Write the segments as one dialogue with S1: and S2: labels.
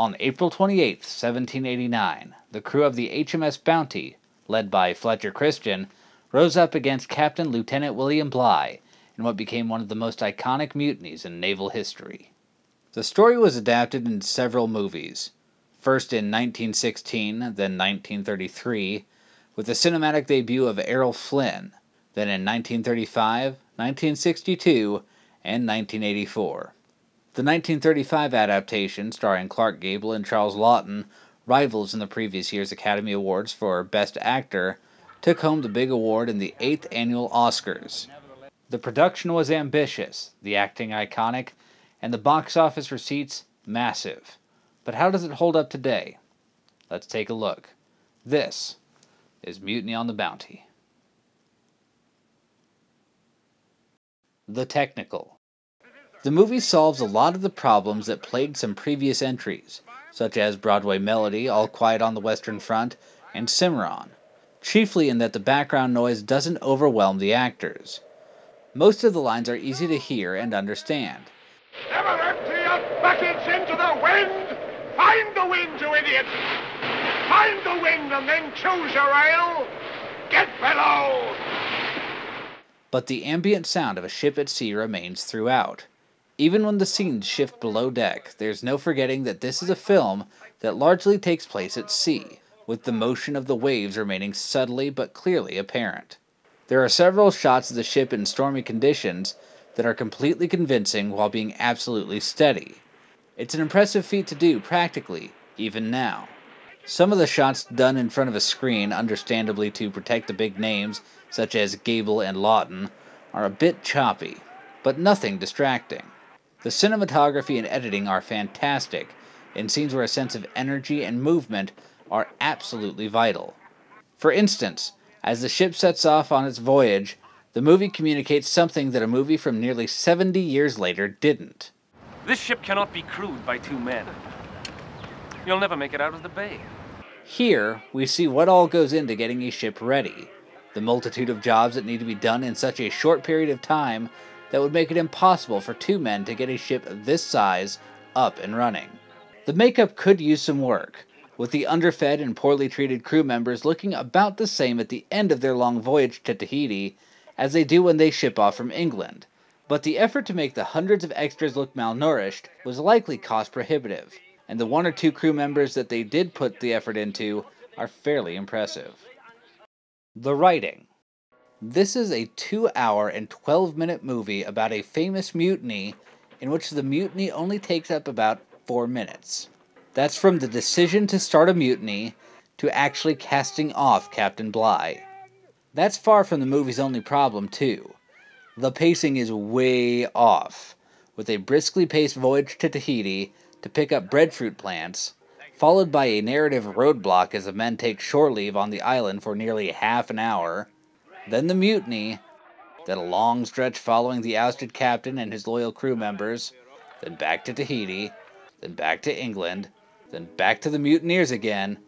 S1: On April 28, 1789, the crew of the HMS Bounty, led by Fletcher Christian, rose up against Captain Lieutenant William Bligh in what became one of the most iconic mutinies in naval history. The story was adapted into several movies, first in 1916, then 1933, with the cinematic debut of Errol Flynn, then in 1935, 1962, and 1984. The 1935 adaptation, starring Clark Gable and Charles Laughton, rivals in the previous year's Academy Awards for Best Actor, took home the big award in the 8th Annual Oscars. The production was ambitious, the acting iconic, and the box office receipts massive. But how does it hold up today? Let's take a look. This is Mutiny on the Bounty. The technical. The movie solves a lot of the problems that plagued some previous entries, such as Broadway Melody, All Quiet on the Western Front, and Cimarron, chiefly in that the background noise doesn't overwhelm the actors. Most of the lines are easy to hear and understand.
S2: Never empty your buckets into the wind! Find the wind, you idiots! Find the wind and then choose your rail! Get below!
S1: But the ambient sound of a ship at sea remains throughout. Even when the scenes shift below deck, there's no forgetting that this is a film that largely takes place at sea, with the motion of the waves remaining subtly but clearly apparent. There are several shots of the ship in stormy conditions that are completely convincing while being absolutely steady. It's an impressive feat to do practically, even now. Some of the shots done in front of a screen, understandably to protect the big names, such as Gable and Laughton, are a bit choppy, but nothing distracting. The cinematography and editing are fantastic, in scenes where a sense of energy and movement are absolutely vital. For instance, as the ship sets off on its voyage, the movie communicates something that a movie from nearly 70 years later didn't.
S3: This ship cannot be crewed by 2 men. You'll never make it out of the bay.
S1: Here, we see what all goes into getting a ship ready, the multitude of jobs that need to be done in such a short period of time that would make it impossible for 2 men to get a ship of this size up and running. The makeup could use some work, with the underfed and poorly treated crew members looking about the same at the end of their long voyage to Tahiti as they do when they ship off from England. But the effort to make the hundreds of extras look malnourished was likely cost prohibitive, and the 1 or 2 crew members that they did put the effort into are fairly impressive. The writing. This is a 2-hour and 12-minute movie about a famous mutiny in which the mutiny only takes up about 4 minutes. That's from the decision to start a mutiny to actually casting off Captain Bligh. That's far from the movie's only problem, too. The pacing is way off, with a briskly paced voyage to Tahiti to pick up breadfruit plants, followed by a narrative roadblock as the men take shore leave on the island for nearly half an hour, then the mutiny, then a long stretch following the ousted captain and his loyal crew members, then back to Tahiti, then back to England, then back to the mutineers again.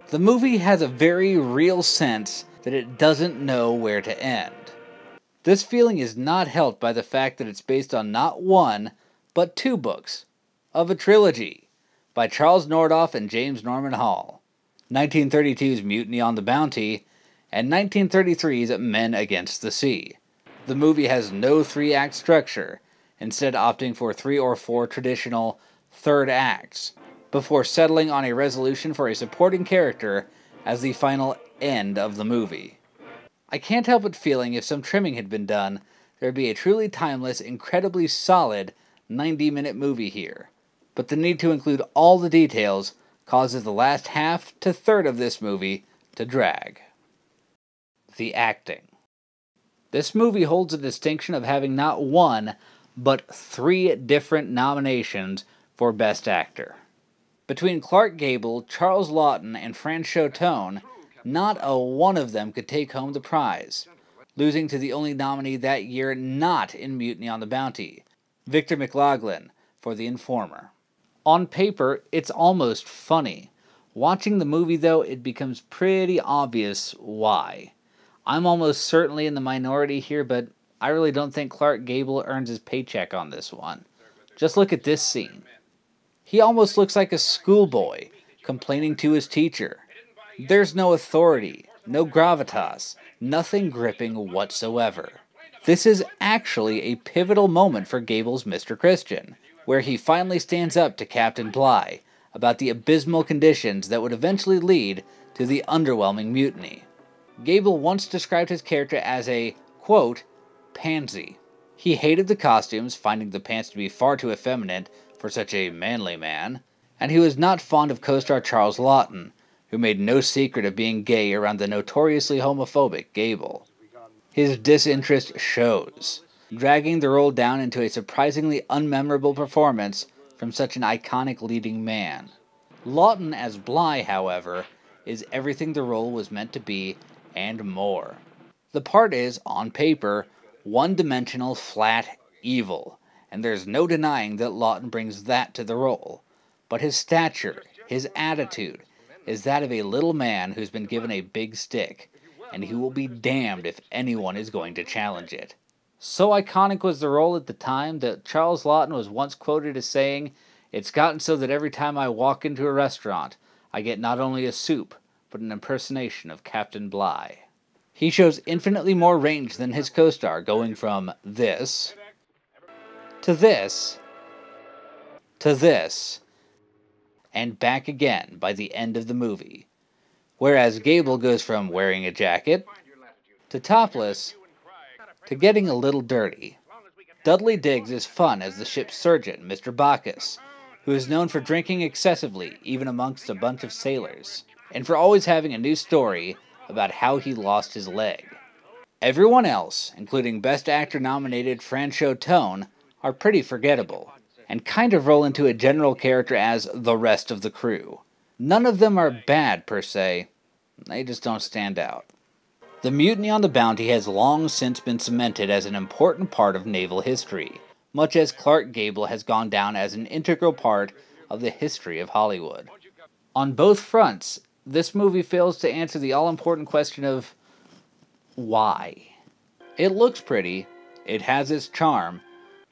S1: The movie has a very real sense that it doesn't know where to end. This feeling is not helped by the fact that it's based on not 1, but 2 books, of a trilogy, by Charles Nordhoff and James Norman Hall, 1932's Mutiny on the Bounty, and 1933's Men Against the Sea. The movie has no 3-act structure, instead opting for 3 or 4 traditional third acts, before settling on a resolution for a supporting character as the final end of the movie. I can't help but feeling if some trimming had been done, there would be a truly timeless, incredibly solid 90-minute movie here. But the need to include all the details causes the last half to third of this movie to drag. The acting. This movie holds the distinction of having not 1, but 3 different nominations for Best Actor. Between Clark Gable, Charles Laughton, and Franchot Tone, not a one of them could take home the prize, losing to the only nominee that year not in Mutiny on the Bounty, Victor McLaglen, for The Informer. On paper, it's almost funny. Watching the movie, though, it becomes pretty obvious why. I'm almost certainly in the minority here, but I really don't think Clark Gable earns his paycheck on this one. Just look at this scene. He almost looks like a schoolboy, complaining to his teacher. There's no authority, no gravitas, nothing gripping whatsoever. This is actually a pivotal moment for Gable's Mr. Christian, where he finally stands up to Captain Bligh about the abysmal conditions that would eventually lead to the underwhelming mutiny. Gable once described his character as a, quote, pansy. He hated the costumes, finding the pants to be far too effeminate for such a manly man, and he was not fond of co-star Charles Laughton, who made no secret of being gay around the notoriously homophobic Gable. His disinterest shows, dragging the role down into a surprisingly unmemorable performance from such an iconic leading man. Laughton as Bligh, however, is everything the role was meant to be and more. The part is, on paper, one-dimensional, flat evil, and there's no denying that Laughton brings that to the role. But his stature, his attitude, is that of a little man who's been given a big stick, and he will be damned if anyone is going to challenge it. So iconic was the role at the time that Charles Laughton was once quoted as saying, "It's gotten so that every time I walk into a restaurant, I get not only a soup, but an impersonation of Captain Bligh." He shows infinitely more range than his co-star, going from this, to this, to this, and back again by the end of the movie. Whereas Gable goes from wearing a jacket, to topless, to getting a little dirty. Dudley Diggs is fun as the ship's surgeon, Mr. Bacchus, who is known for drinking excessively, even amongst a bunch of sailors, and for always having a new story about how he lost his leg. Everyone else, including Best Actor nominated Franchot Tone, are pretty forgettable, and kind of roll into a general character as the rest of the crew. None of them are bad per se, they just don't stand out. The Mutiny on the Bounty has long since been cemented as an important part of naval history, much as Clark Gable has gone down as an integral part of the history of Hollywood. On both fronts, this movie fails to answer the all-important question of why. It looks pretty, it has its charm,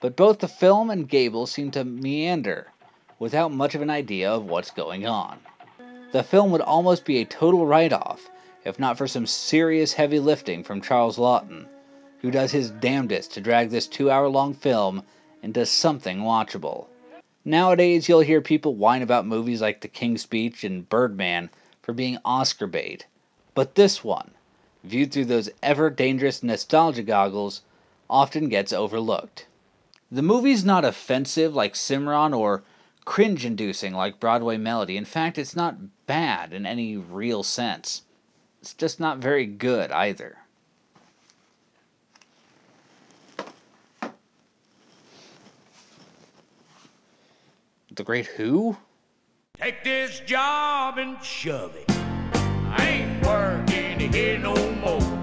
S1: but both the film and Gable seem to meander, without much of an idea of what's going on. The film would almost be a total write-off, if not for some serious heavy lifting from Charles Laughton, who does his damnedest to drag this 2-hour-long film into something watchable. Nowadays, you'll hear people whine about movies like The King's Speech and Birdman for being Oscar bait, but this one, viewed through those ever-dangerous nostalgia goggles, often gets overlooked. The movie's not offensive like Cimarron or cringe-inducing like Broadway Melody. In fact, it's not bad in any real sense. It's just not very good either. The Great Who?
S4: Take this job and shove it. I ain't working here no more.